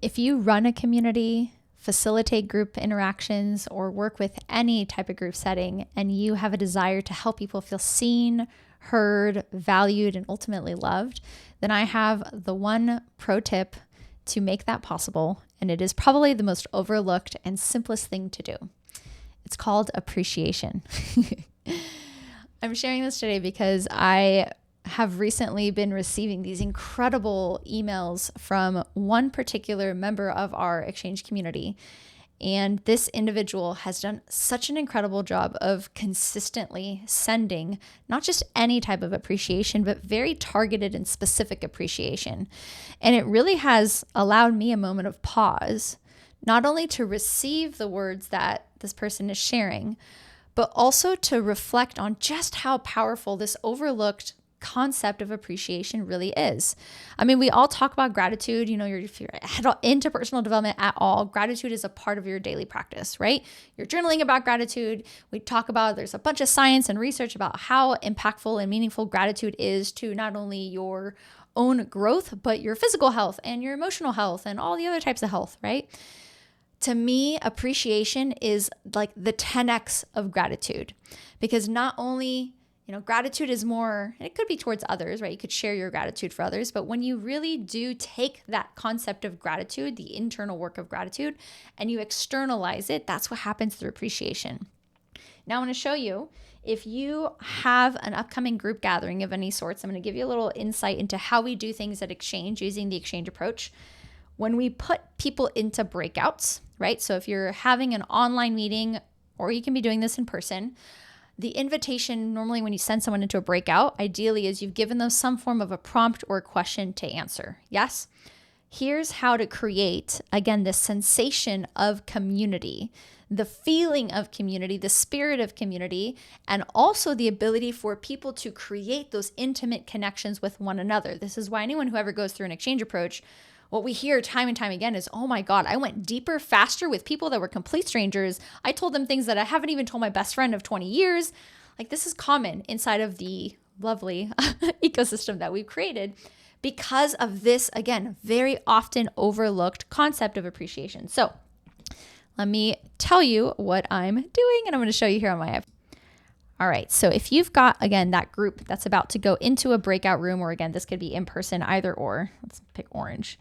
If you run a community, facilitate group interactions, or work with any type of group setting, and you have a desire to help people feel seen, heard, valued, and ultimately loved, then I have the one pro tip to make that possible. And it is probably the most overlooked and simplest thing to do. It's called appreciation. I'm sharing this today because I have recently been receiving these incredible emails from one particular member of our Exchange community. And this individual has done such an incredible job of consistently sending not just any type of appreciation, but very targeted and specific appreciation. And it really has allowed me a moment of pause, not only to receive the words that this person is sharing, but also to reflect on just how powerful this overlooked concept of appreciation really is. I mean, we all talk about gratitude. You know, if you're into personal development at all, gratitude is a part of your daily practice, right? You're journaling about gratitude. We talk about, there's a bunch of science and research about how impactful and meaningful gratitude is to not only your own growth, but your physical health and your emotional health and all the other types of health, right? To me, appreciation is like the 10x of gratitude, because not only gratitude is more, and it could be towards others, right? You could share your gratitude for others, but when you really do take that concept of gratitude, the internal work of gratitude, and you externalize it, that's what happens through appreciation. Now I want to show you, if you have an upcoming group gathering of any sorts, I'm going to give you a little insight into how we do things at Exchange using the Exchange approach. When we put people into breakouts, right? So if you're having an online meeting, or you can be doing this in person, the invitation normally when you send someone into a breakout, ideally is you've given them some form of a prompt or a question to answer. Yes? Here's how to create, again, this sensation of community, the feeling of community, the spirit of community, and also the ability for people to create those intimate connections with one another. This is why anyone who ever goes through an Exchange approach, what we hear time and time again is, oh my God, I went deeper, faster with people that were complete strangers. I told them things that I haven't even told my best friend of 20 years. Like, this is common inside of the lovely ecosystem that we've created because of this, again, very often overlooked concept of appreciation. So let me tell you what I'm doing, and I'm going to show you here on my app. All right, so if you've got, again, that group that's about to go into a breakout room, or again, this could be in person, either or. Let's pick orange.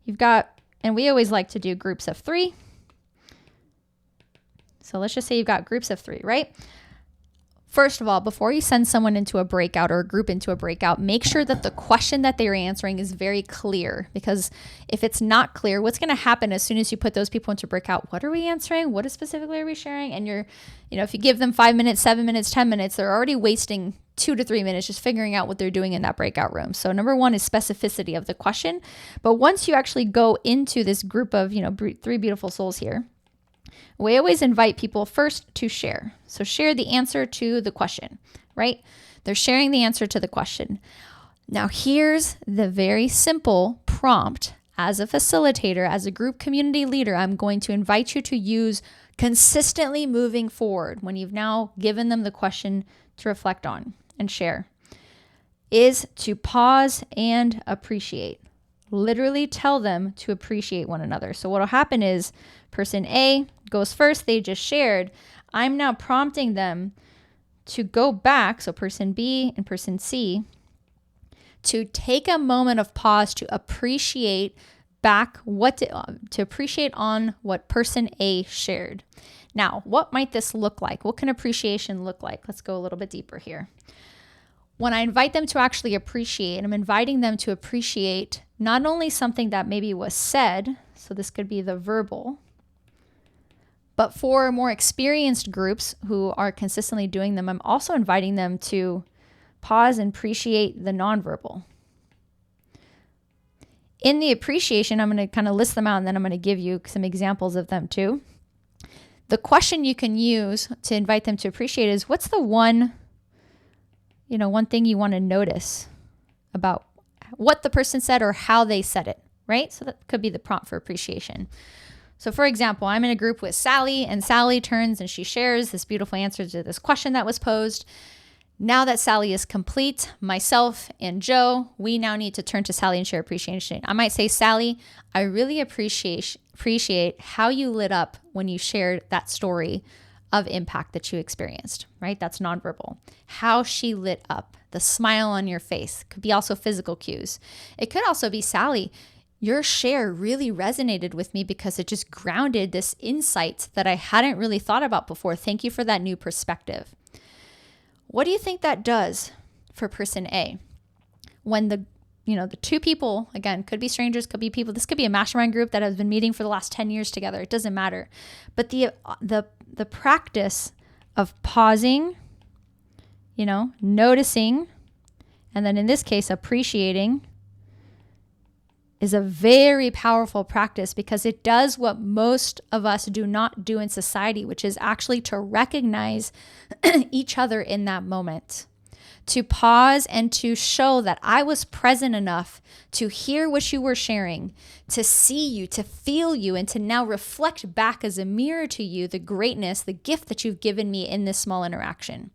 You've got, and we always like to do groups of 3. So let's just say you've got groups of 3, right? First of all, before you send someone into a breakout or a group into a breakout, make sure that the question that they're answering is very clear, because if it's not clear, what's going to happen as soon as you put those people into breakout? What are we answering? What specifically are we sharing? And if you give them 5 minutes, 7 minutes, 10 minutes, they're already wasting 2 to 3 minutes just figuring out what they're doing in that breakout room. So number 1 is specificity of the question. But once you actually go into this group of, 3 beautiful souls here, we always invite people first to share. So share the answer to the question, right? They're sharing the answer to the question. Now here's the very simple prompt. As a facilitator, as a group community leader, I'm going to invite you to use consistently moving forward when you've now given them the question to reflect on and share, is to pause and appreciate. Literally tell them to appreciate one another. So what will happen is person A goes first, they just shared. I'm now prompting them to go back, so person B and person C, to take a moment of pause to appreciate back to appreciate on what person A shared. Now, what might this look like? What can appreciation look like? Let's go a little bit deeper here. When I invite them to actually appreciate, I'm inviting them to appreciate not only something that maybe was said, so this could be the verbal, but for more experienced groups who are consistently doing them, I'm also inviting them to pause and appreciate the nonverbal. In the appreciation, I'm going to kind of list them out, and then I'm going to give you some examples of them too. The question you can use to invite them to appreciate is, what's the one thing you want to notice about what the person said or how they said it, right? So that could be the prompt for appreciation. So for example, I'm in a group with Sally, and Sally turns and she shares this beautiful answer to this question that was posed. Now that Sally is complete, myself and Joe, we now need to turn to Sally and share appreciation. I might say, Sally, I really appreciate how you lit up when you shared that story of impact that you experienced, right? That's nonverbal. How she lit up, the smile on your face, could be also physical cues. It could also be, Sally, your share really resonated with me because it just grounded this insight that I hadn't really thought about before. Thank you for that new perspective. What do you think that does for person A? When the two people, again, could be strangers, could be people, this could be a mastermind group that has been meeting for the last 10 years together. It doesn't matter. But the practice of pausing, noticing, and then in this case, appreciating, is a very powerful practice because it does what most of us do not do in society, which is actually to recognize each other in that moment, to pause and to show that I was present enough to hear what you were sharing, to see you, to feel you, and to now reflect back as a mirror to you the greatness, the gift that you've given me in this small interaction.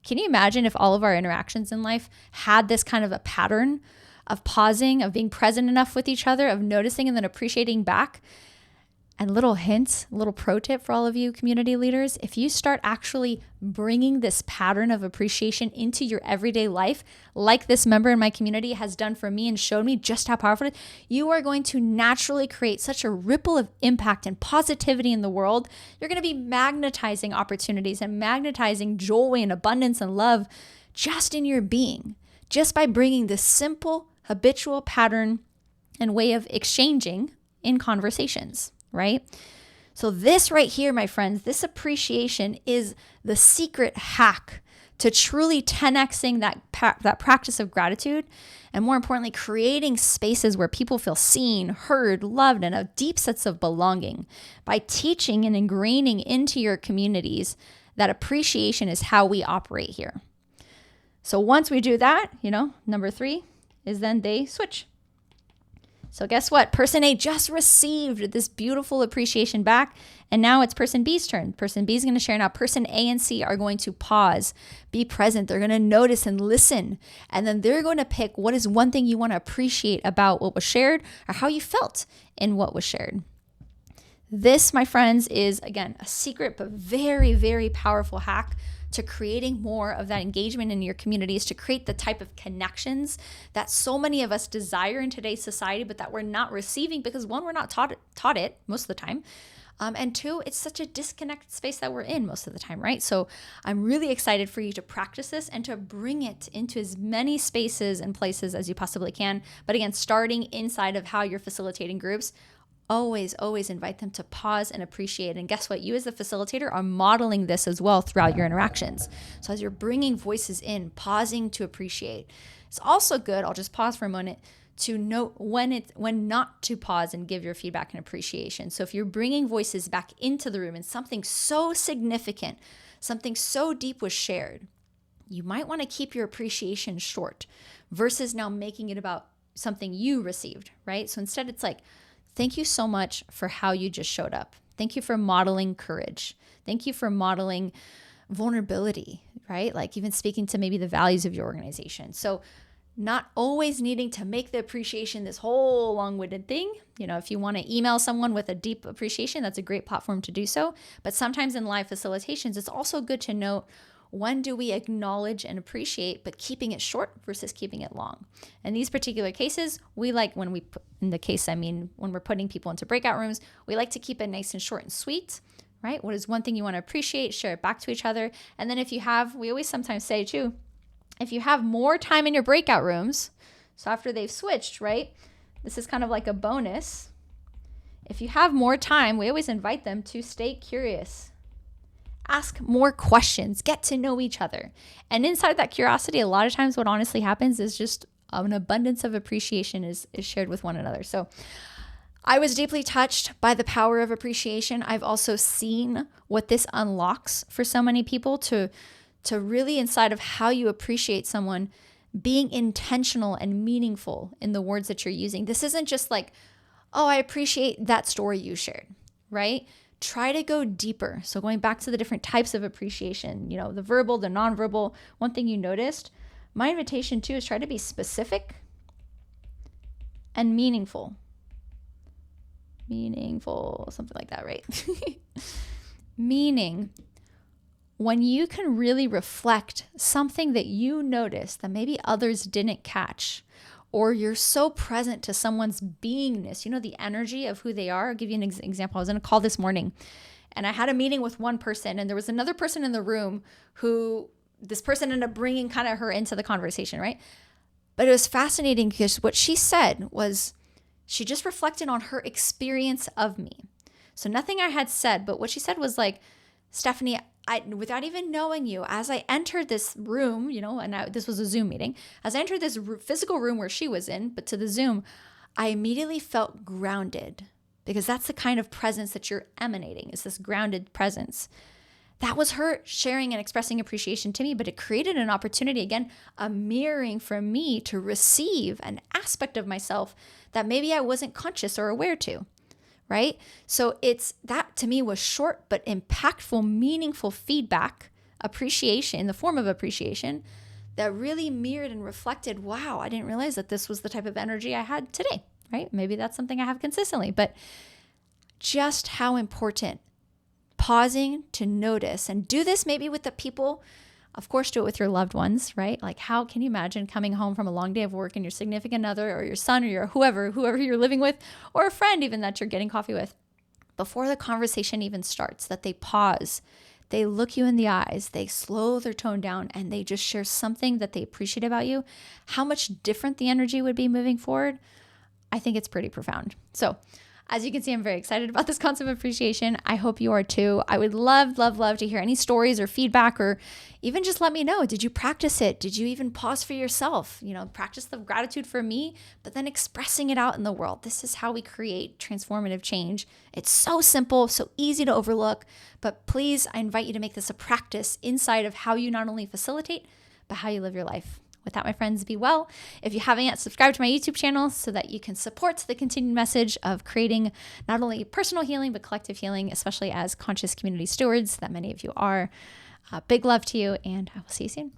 Can you imagine if all of our interactions in life had this kind of a pattern of pausing, of being present enough with each other, of noticing and then appreciating back? And little hints, little pro tip for all of you community leaders, if you start actually bringing this pattern of appreciation into your everyday life, like this member in my community has done for me and showed me just how powerful it is, you are going to naturally create such a ripple of impact and positivity in the world. You're going to be magnetizing opportunities and magnetizing joy and abundance and love just in your being, just by bringing this simple habitual pattern and way of exchanging in conversations, right? So this right here, my friends, this appreciation is the secret hack to truly 10xing that practice of gratitude, and more importantly, creating spaces where people feel seen, heard, loved, and have deep sense of belonging by teaching and ingraining into your communities that appreciation is how we operate here. So once we do that, number 3 is then they switch. So guess what? Person A just received this beautiful appreciation back, and now it's person B's turn. Person B is going to share now. Person A and C are going to pause, be present. They're going to notice and listen, and then they're going to pick what is one thing you want to appreciate about what was shared or how you felt in what was shared. This, my friends, is, again, a secret but very, very powerful hack to creating more of that engagement in your communities, to create the type of connections that so many of us desire in today's society, but that we're not receiving because, one, we're not taught it most of the time, and two, it's such a disconnected space that we're in most of the time, right? So I'm really excited for you to practice this and to bring it into as many spaces and places as you possibly can. But again, starting inside of how you're facilitating groups, always invite them to pause and appreciate. And guess what? You as the facilitator are modeling this as well throughout your interactions. So as you're bringing voices in, pausing to appreciate. It's also good, I'll just pause for a moment, to note when not to pause and give your feedback and appreciation. So if you're bringing voices back into the room and something so significant, something so deep was shared, you might want to keep your appreciation short versus now making it about something you received, right? So instead it's like, thank you so much for how you just showed up. Thank you for modeling courage. Thank you for modeling vulnerability, right? Like even speaking to maybe the values of your organization. So not always needing to make the appreciation this whole long-winded thing. If you want to email someone with a deep appreciation, that's a great platform to do so. But sometimes in live facilitations, it's also good to note, when do we acknowledge and appreciate, but keeping it short versus keeping it long? In these particular cases, we like when we're putting people into breakout rooms, we like to keep it nice and short and sweet, right? What is one thing you want to appreciate? Share it back to each other. And then we always sometimes say too, if you have more time in your breakout rooms, so after they've switched, right? This is kind of like a bonus. If you have more time, we always invite them to stay curious. Ask more questions, get to know each other. And inside that curiosity, a lot of times what honestly happens is just an abundance of appreciation is shared with one another. So I was deeply touched by the power of appreciation. I've also seen what this unlocks for so many people to really, inside of how you appreciate someone, being intentional and meaningful in the words that you're using. This isn't just like, oh, I appreciate that story you shared, right? try to go deeper. So going back to the different types of appreciation, the verbal, the nonverbal, one thing you noticed, my invitation too is try to be specific and meaningful. Meaningful, something like that, right? Meaning, when you can really reflect something that you noticed that maybe others didn't catch, or you're so present to someone's beingness, the energy of who they are. I'll give you an example. I was in a call this morning and I had a meeting with one person, and there was another person in the room who this person ended up bringing kind of her into the conversation, right? But it was fascinating because what she said was she just reflected on her experience of me. So nothing I had said, but what she said was like, Stephanie, without even knowing you, as I entered this room, this was a Zoom meeting, as I entered this physical room where she was in, but to the Zoom, I immediately felt grounded, because that's the kind of presence that you're emanating, is this grounded presence. That was her sharing and expressing appreciation to me, but it created an opportunity, again, a mirroring for me to receive an aspect of myself that maybe I wasn't conscious or aware to. Right? So that to me was short but impactful, meaningful feedback, appreciation in the form of appreciation that really mirrored and reflected, wow, I didn't realize that this was the type of energy I had today, right? Maybe that's something I have consistently, but just how important pausing to notice, and do this maybe with the people. Of course, do it with your loved ones, right? Like, how can you imagine coming home from a long day of work and your significant other or your son or your whoever you're living with, or a friend even that you're getting coffee with, before the conversation even starts, that they pause, they look you in the eyes, they slow their tone down, and they just share something that they appreciate about you, how much different the energy would be moving forward. I think it's pretty profound. So as you can see, I'm very excited about this concept of appreciation. I hope you are too. I would love, love, love to hear any stories or feedback, or even just let me know. Did you practice it? Did you even pause for yourself? Practice the gratitude for me, but then expressing it out in the world. This is how we create transformative change. It's so simple, so easy to overlook, but please, I invite you to make this a practice inside of how you not only facilitate, but how you live your life. With that, my friends, be well. If you haven't yet, subscribe to my YouTube channel so that you can support the continued message of creating not only personal healing, but collective healing, especially as conscious community stewards that many of you are. Big love to you, and I will see you soon.